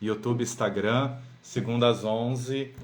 YouTube, Instagram, segunda às 11,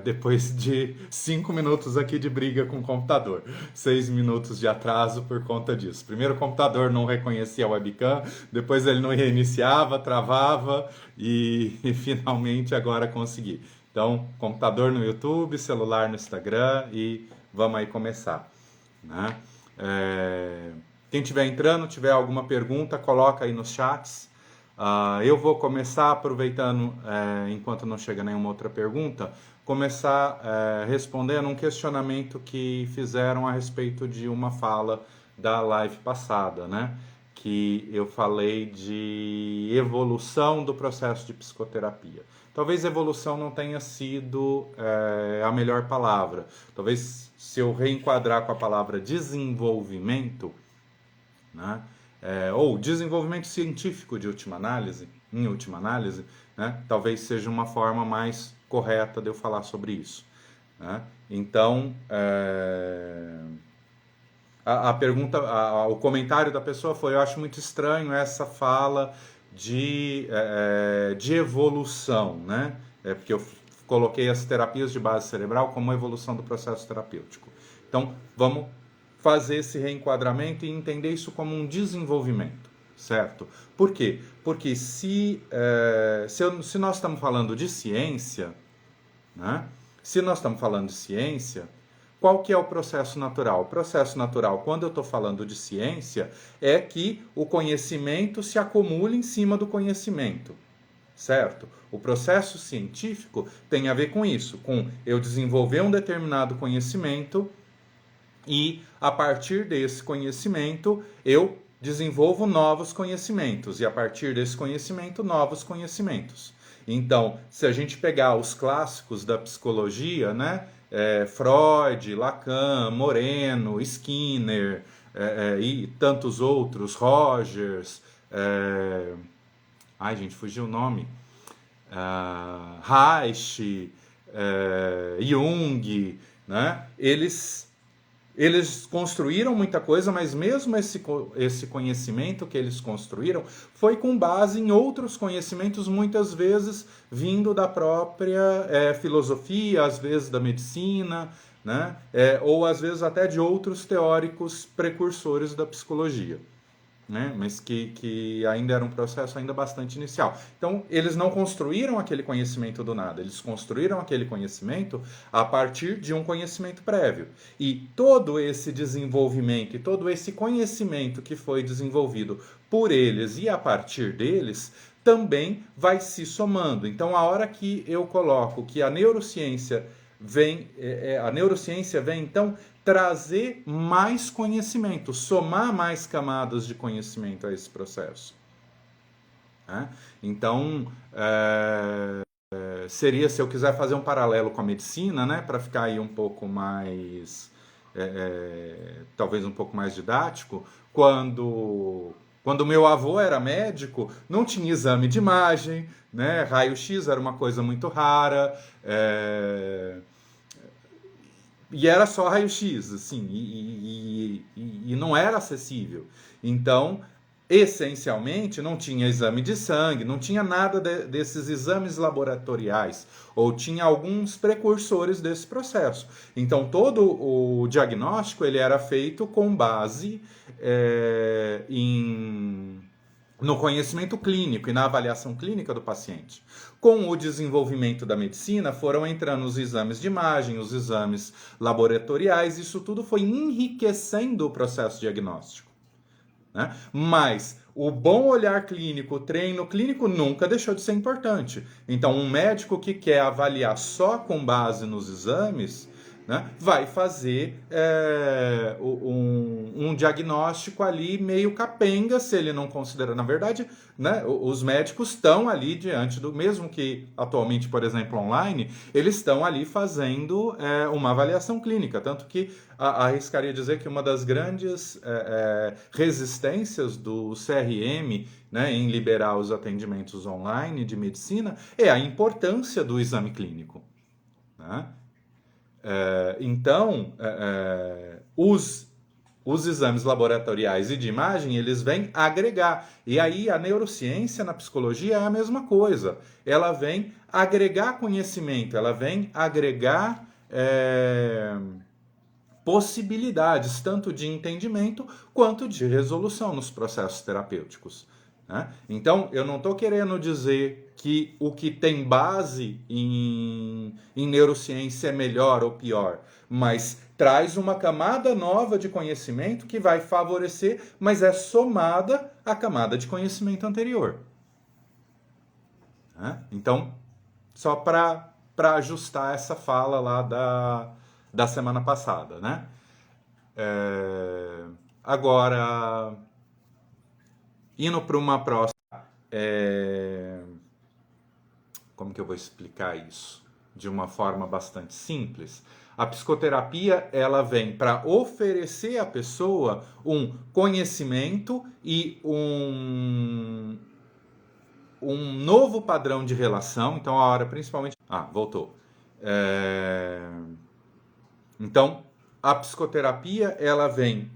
depois de 5 minutos aqui de briga com o computador. 6 minutos de atraso por conta disso. Primeiro o computador não reconhecia a webcam, depois ele não reiniciava, travava e finalmente agora consegui. Então, computador no YouTube, celular no Instagram e vamos aí começar, né? Quem estiver entrando, tiver alguma pergunta, coloca aí nos chats. Eu vou começar aproveitando, enquanto não chega nenhuma outra pergunta, começar respondendo um questionamento que fizeram a respeito de uma fala da live passada, né? Que eu falei de evolução do processo de psicoterapia. Talvez evolução não tenha sido a melhor palavra. Talvez se eu reenquadrar com a palavra desenvolvimento, né? Ou desenvolvimento científico de última análise, em última análise, né? Talvez seja uma forma mais correta de eu falar sobre isso, né? Então, a pergunta, o comentário da pessoa foi: eu acho muito estranho essa fala de evolução, né? Porque eu coloquei as terapias de base cerebral como evolução do processo terapêutico. Então, vamos fazer esse reenquadramento e entender isso como um desenvolvimento, certo? Por quê? Porque se nós estamos falando de ciência, né? Se nós estamos falando de ciência, qual que é o processo natural? O processo natural, quando eu estou falando de ciência, é que o conhecimento se acumula em cima do conhecimento, certo? O processo científico tem a ver com isso, com eu desenvolver um determinado conhecimento e, a partir desse conhecimento, eu desenvolvo novos conhecimentos e, a partir desse conhecimento, novos conhecimentos. Então, se a gente pegar os clássicos da psicologia, né? Freud, Lacan, Moreno, Skinner e tantos outros, Rogers, ai gente, fugiu o nome, Reich, Jung, né? Eles construíram muita coisa, mas mesmo esse conhecimento que eles construíram foi com base em outros conhecimentos, muitas vezes vindo da própria filosofia, às vezes da medicina, né? Ou às vezes até de outros teóricos precursores da psicologia, né? Mas que ainda era um processo ainda bastante inicial. Então, eles não construíram aquele conhecimento do nada, eles construíram aquele conhecimento a partir de um conhecimento prévio. E todo esse desenvolvimento e todo esse conhecimento que foi desenvolvido por eles e a partir deles também vai se somando. Então, a hora que eu coloco que a neurociência vem então trazer mais conhecimento, somar mais camadas de conhecimento a esse processo, né? Então, seria, se eu quiser fazer um paralelo com a medicina, né, para ficar aí um pouco mais, talvez um pouco mais didático, quando meu avô era médico, não tinha exame de imagem, né, raio-x era uma coisa muito rara, e era só raio-x, assim, e não era acessível. Então, essencialmente, não tinha exame de sangue, não tinha nada desses exames laboratoriais, ou tinha alguns precursores desse processo. Então, todo o diagnóstico ele era feito com base no conhecimento clínico e na avaliação clínica do paciente. Com o desenvolvimento da medicina, foram entrando os exames de imagem, os exames laboratoriais, isso tudo foi enriquecendo o processo diagnóstico, né? Mas o bom olhar clínico, o treino clínico nunca deixou de ser importante. Então, um médico que quer avaliar só com base nos exames, né, vai fazer um diagnóstico ali meio capenga, se ele não considera. Na verdade, né, os médicos estão ali diante do, mesmo que atualmente, por exemplo, online, eles estão ali fazendo uma avaliação clínica. Tanto que arriscaria dizer que uma das grandes resistências do CRM, né, em liberar os atendimentos online de medicina é a importância do exame clínico, né? Então, os os exames laboratoriais e de imagem, eles vêm agregar. E aí a neurociência na psicologia é a mesma coisa. Ela vem agregar conhecimento, ela vem agregar possibilidades, tanto de entendimento quanto de resolução nos processos terapêuticos. Né? Então, eu não estou querendo dizer que o que tem base em neurociência é melhor ou pior, mas traz uma camada nova de conhecimento que vai favorecer, mas é somada à camada de conhecimento anterior. Né? Então, só para ajustar essa fala lá da semana passada, né? Agora, indo para uma próxima, como que eu vou explicar isso? De uma forma bastante simples. A psicoterapia, ela vem para oferecer à pessoa um conhecimento e um novo padrão de relação. Então, a hora principalmente... voltou. Então, a psicoterapia, ela vem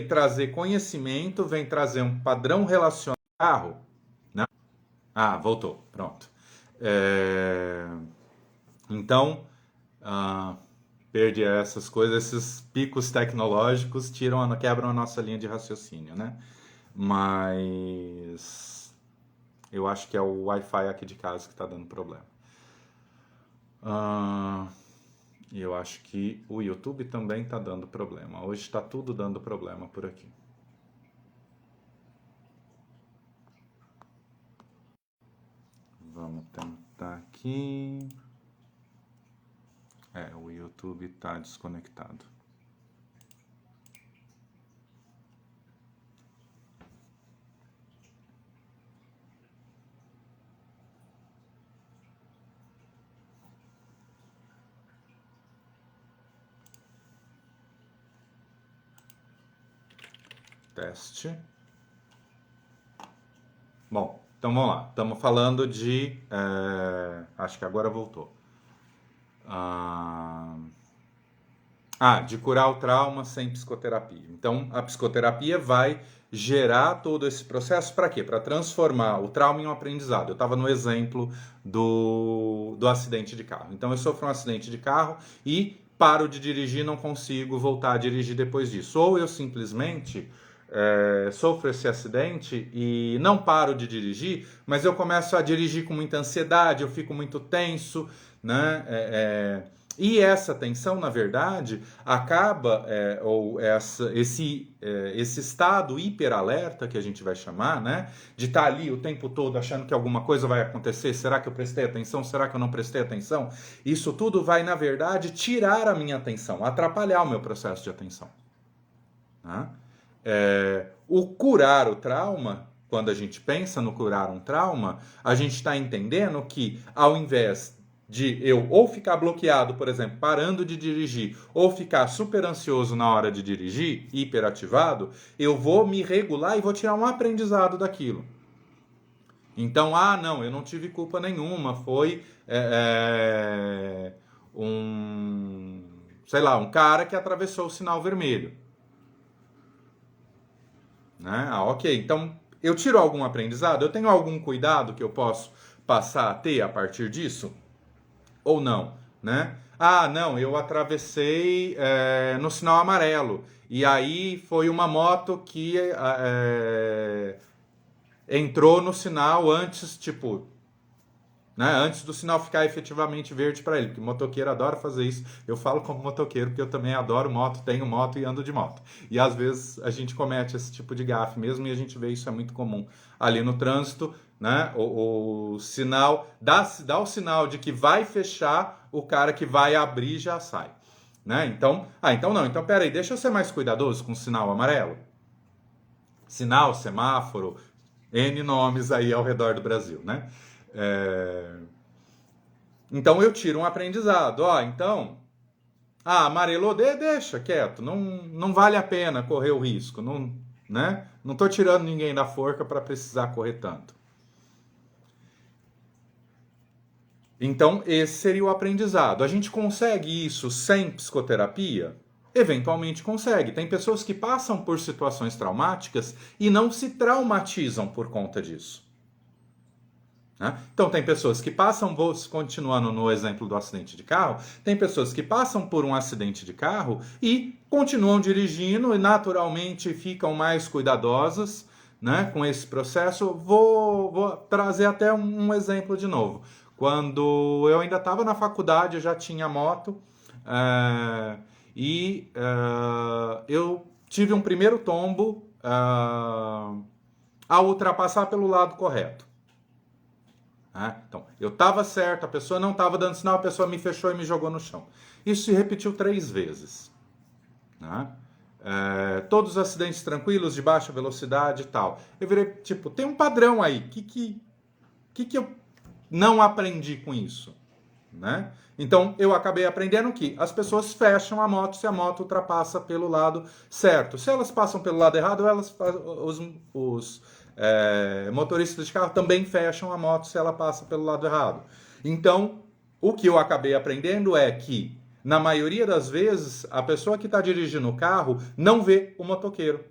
trazer conhecimento, vem trazer um padrão relacional, né? Voltou, pronto. Então, perdi essas coisas, esses picos tecnológicos quebram a nossa linha de raciocínio, né? Mas eu acho que é o Wi-Fi aqui de casa que está dando problema. E eu acho que o YouTube também está dando problema. Hoje está tudo dando problema por aqui. Vamos tentar aqui. O YouTube está desconectado. Teste. Bom, então vamos lá. Estamos falando de... acho que agora voltou. De curar o trauma sem psicoterapia. Então, a psicoterapia vai gerar todo esse processo para quê? Para transformar o trauma em um aprendizado. Eu estava no exemplo do acidente de carro. Então, eu sofro um acidente de carro e paro de dirigir, não consigo voltar a dirigir depois disso. Ou eu simplesmente sofro esse acidente e não paro de dirigir, mas eu começo a dirigir com muita ansiedade, eu fico muito tenso, né? E essa tensão, na verdade, acaba, esse estado hiperalerta que a gente vai chamar, né? De estar ali o tempo todo achando que alguma coisa vai acontecer, será que eu prestei atenção, será que eu não prestei atenção? Isso tudo vai, na verdade, tirar a minha atenção, atrapalhar o meu processo de atenção. Né? O curar o trauma, quando a gente pensa no curar um trauma, a gente está entendendo que ao invés de eu ou ficar bloqueado, por exemplo, parando de dirigir, ou ficar super ansioso na hora de dirigir, hiperativado, eu vou me regular e vou tirar um aprendizado daquilo. Então, não, eu não tive culpa nenhuma, foi um cara que atravessou o sinal vermelho. Né? Ok, então eu tiro algum aprendizado? Eu tenho algum cuidado que eu posso passar a ter a partir disso? Ou não? Né? Não, eu atravessei no sinal amarelo. E aí foi uma moto que entrou no sinal antes, né, antes do sinal ficar efetivamente verde para ele, porque motoqueiro adora fazer isso. Eu falo como motoqueiro porque eu também adoro moto, tenho moto e ando de moto. E às vezes a gente comete esse tipo de gafe mesmo e a gente vê isso é muito comum ali no trânsito, né? O sinal dá o sinal de que vai fechar, o cara que vai abrir já sai, né? Então não. Então peraí, deixa eu ser mais cuidadoso com o sinal amarelo. Sinal, semáforo, N nomes aí ao redor do Brasil, né? Então eu tiro um aprendizado. Amarelou, deixa quieto. Não vale a pena correr o risco. Né? Não estou tirando ninguém da forca para precisar correr tanto. Então esse seria o aprendizado. A gente consegue isso sem psicoterapia? eventualmente consegue. Tem pessoas que passam por situações traumáticas e não se traumatizam por conta disso. Né? Então tem pessoas que passam, continuando no exemplo do acidente de carro, tem pessoas que passam por um acidente de carro e continuam dirigindo e naturalmente ficam mais cuidadosas, né, com esse processo. Vou trazer até um exemplo de novo. Quando eu ainda estava na faculdade, eu já tinha moto eu tive um primeiro tombo ao ultrapassar pelo lado correto. Então, eu estava certo, a pessoa não estava dando sinal, a pessoa me fechou e me jogou no chão. Isso se repetiu 3 vezes. Né? Todos os acidentes tranquilos, de baixa velocidade e tal. Eu virei, tipo, tem um padrão aí. O que eu não aprendi com isso? Né? Então, eu acabei aprendendo que as pessoas fecham a moto se a moto ultrapassa pelo lado certo. Se elas passam pelo lado errado, os motoristas de carro também fecham a moto se ela passa pelo lado errado. Então, o que eu acabei aprendendo é que, na maioria das vezes, a pessoa que está dirigindo o carro não vê o motoqueiro.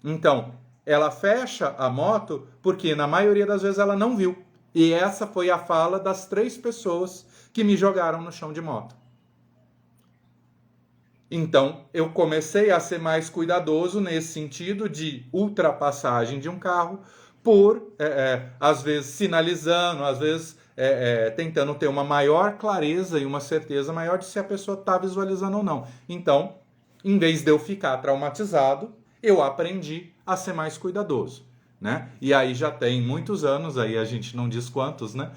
Então, ela fecha a moto porque, na maioria das vezes, ela não viu. E essa foi a fala das 3 pessoas que me jogaram no chão de moto. Então, eu comecei a ser mais cuidadoso nesse sentido de ultrapassagem de um carro, às vezes, sinalizando, às vezes, tentando ter uma maior clareza e uma certeza maior de se a pessoa está visualizando ou não. Então, em vez de eu ficar traumatizado, eu aprendi a ser mais cuidadoso. Né? E aí já tem muitos anos, aí a gente não diz quantos, né?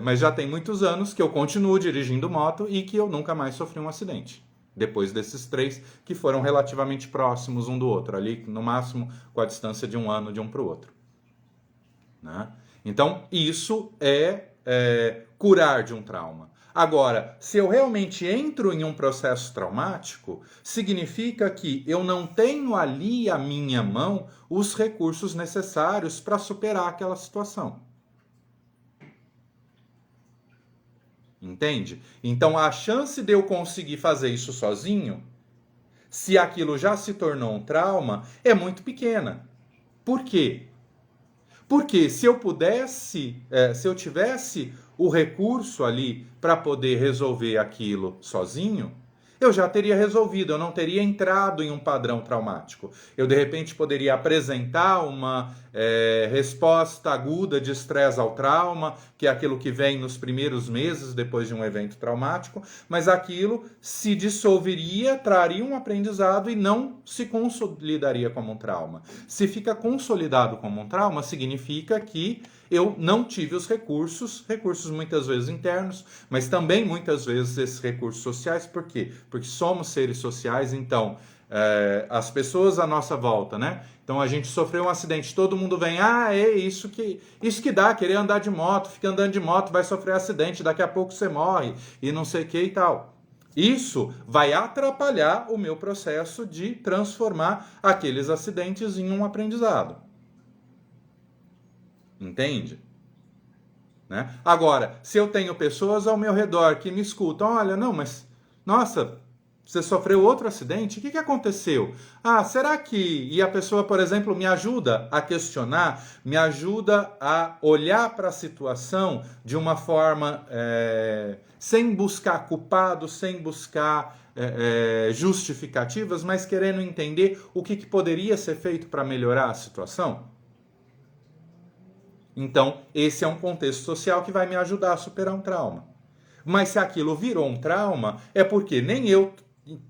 Mas já tem muitos anos que eu continuo dirigindo moto e que eu nunca mais sofri um acidente. Depois desses 3 que foram relativamente próximos um do outro, ali no máximo com a distância de 1 ano de um para o outro. Né? Então isso é curar de um trauma. Agora, se eu realmente entro em um processo traumático, significa que eu não tenho ali à minha mão os recursos necessários para superar aquela situação. Entende? Então, a chance de eu conseguir fazer isso sozinho, se aquilo já se tornou um trauma, é muito pequena. Por quê? Porque se eu tivesse o recurso ali para poder resolver aquilo sozinho, eu já teria resolvido, eu não teria entrado em um padrão traumático. Eu, de repente, poderia apresentar uma resposta aguda de estresse ao trauma, que é aquilo que vem nos primeiros meses depois de um evento traumático, mas aquilo se dissolveria, traria um aprendizado e não se consolidaria como um trauma. Se fica consolidado como um trauma, significa que eu não tive os recursos muitas vezes internos, mas também muitas vezes esses recursos sociais. Por quê? Porque somos seres sociais, então as pessoas à nossa volta, né? Então a gente sofreu um acidente, todo mundo vem, isso que dá, querer andar de moto, fica andando de moto, vai sofrer acidente, daqui a pouco você morre, e não sei o que e tal. Isso vai atrapalhar o meu processo de transformar aqueles acidentes em um aprendizado. Entende? Né? Agora, se eu tenho pessoas ao meu redor que me escutam, olha, não, mas, nossa, você sofreu outro acidente? O que aconteceu? Será que... E a pessoa, por exemplo, me ajuda a questionar, me ajuda a olhar para a situação de uma forma sem buscar culpados, sem buscar justificativas, mas querendo entender o que poderia ser feito para melhorar a situação? Então, esse é um contexto social que vai me ajudar a superar um trauma. Mas se aquilo virou um trauma, é porque nem eu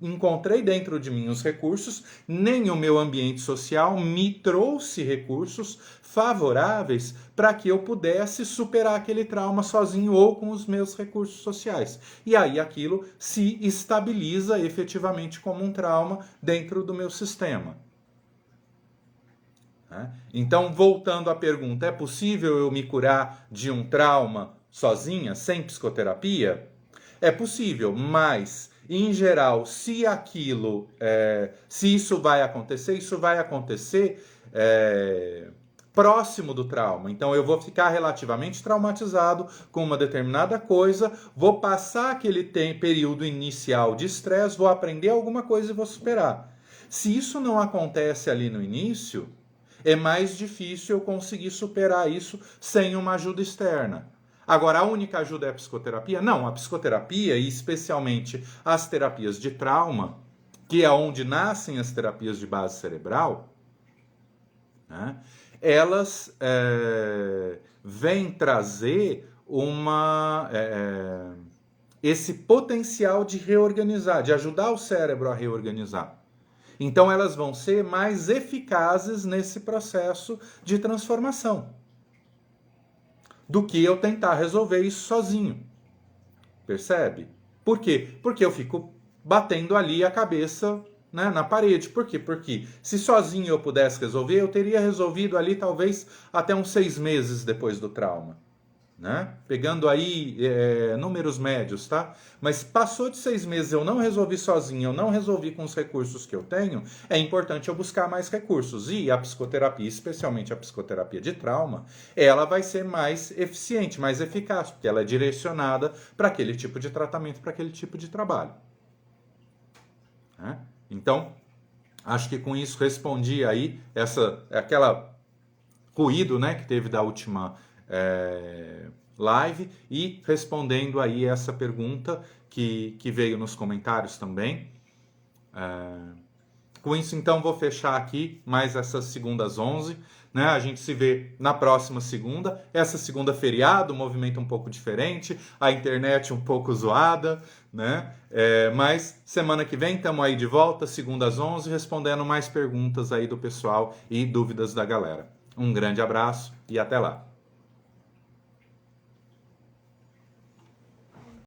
encontrei dentro de mim os recursos, nem o meu ambiente social me trouxe recursos favoráveis para que eu pudesse superar aquele trauma sozinho ou com os meus recursos sociais. E aí aquilo se estabiliza efetivamente como um trauma dentro do meu sistema. Então, voltando à pergunta, é possível eu me curar de um trauma sozinha, sem psicoterapia? É possível, mas, em geral, se isso vai acontecer próximo do trauma. Então eu vou ficar relativamente traumatizado com uma determinada coisa, vou passar aquele período inicial de estresse, vou aprender alguma coisa e vou superar. Se isso não acontece ali no início, é mais difícil eu conseguir superar isso sem uma ajuda externa. Agora, a única ajuda é a psicoterapia? Não, a psicoterapia, e especialmente as terapias de trauma, que é onde nascem as terapias de base cerebral, né, elas vêm trazer esse potencial de reorganizar, de ajudar o cérebro a reorganizar. Então elas vão ser mais eficazes nesse processo de transformação do que eu tentar resolver isso sozinho. Percebe? Por quê? Porque eu fico batendo ali a cabeça, né, na parede. Por quê? Porque se sozinho eu pudesse resolver, eu teria resolvido ali talvez até uns 6 meses depois do trauma. Né? Pegando aí números médios, tá? Mas passou de 6 meses, eu não resolvi sozinho, eu não resolvi com os recursos que eu tenho, é importante eu buscar mais recursos. E a psicoterapia, especialmente a psicoterapia de trauma, ela vai ser mais eficiente, mais eficaz, porque ela é direcionada para aquele tipo de tratamento, para aquele tipo de trabalho. Né? Então, acho que com isso respondi aí aquela ruído, né, que teve da última live, e respondendo aí essa pergunta que veio nos comentários também. Com isso, então, vou fechar aqui mais essas segundas 11. Né? A gente se vê na próxima segunda. Essa segunda feriado, movimento um pouco diferente, a internet um pouco zoada, né? Mas semana que vem estamos aí de volta, segundas 11, respondendo mais perguntas aí do pessoal e dúvidas da galera. Um grande abraço e até lá!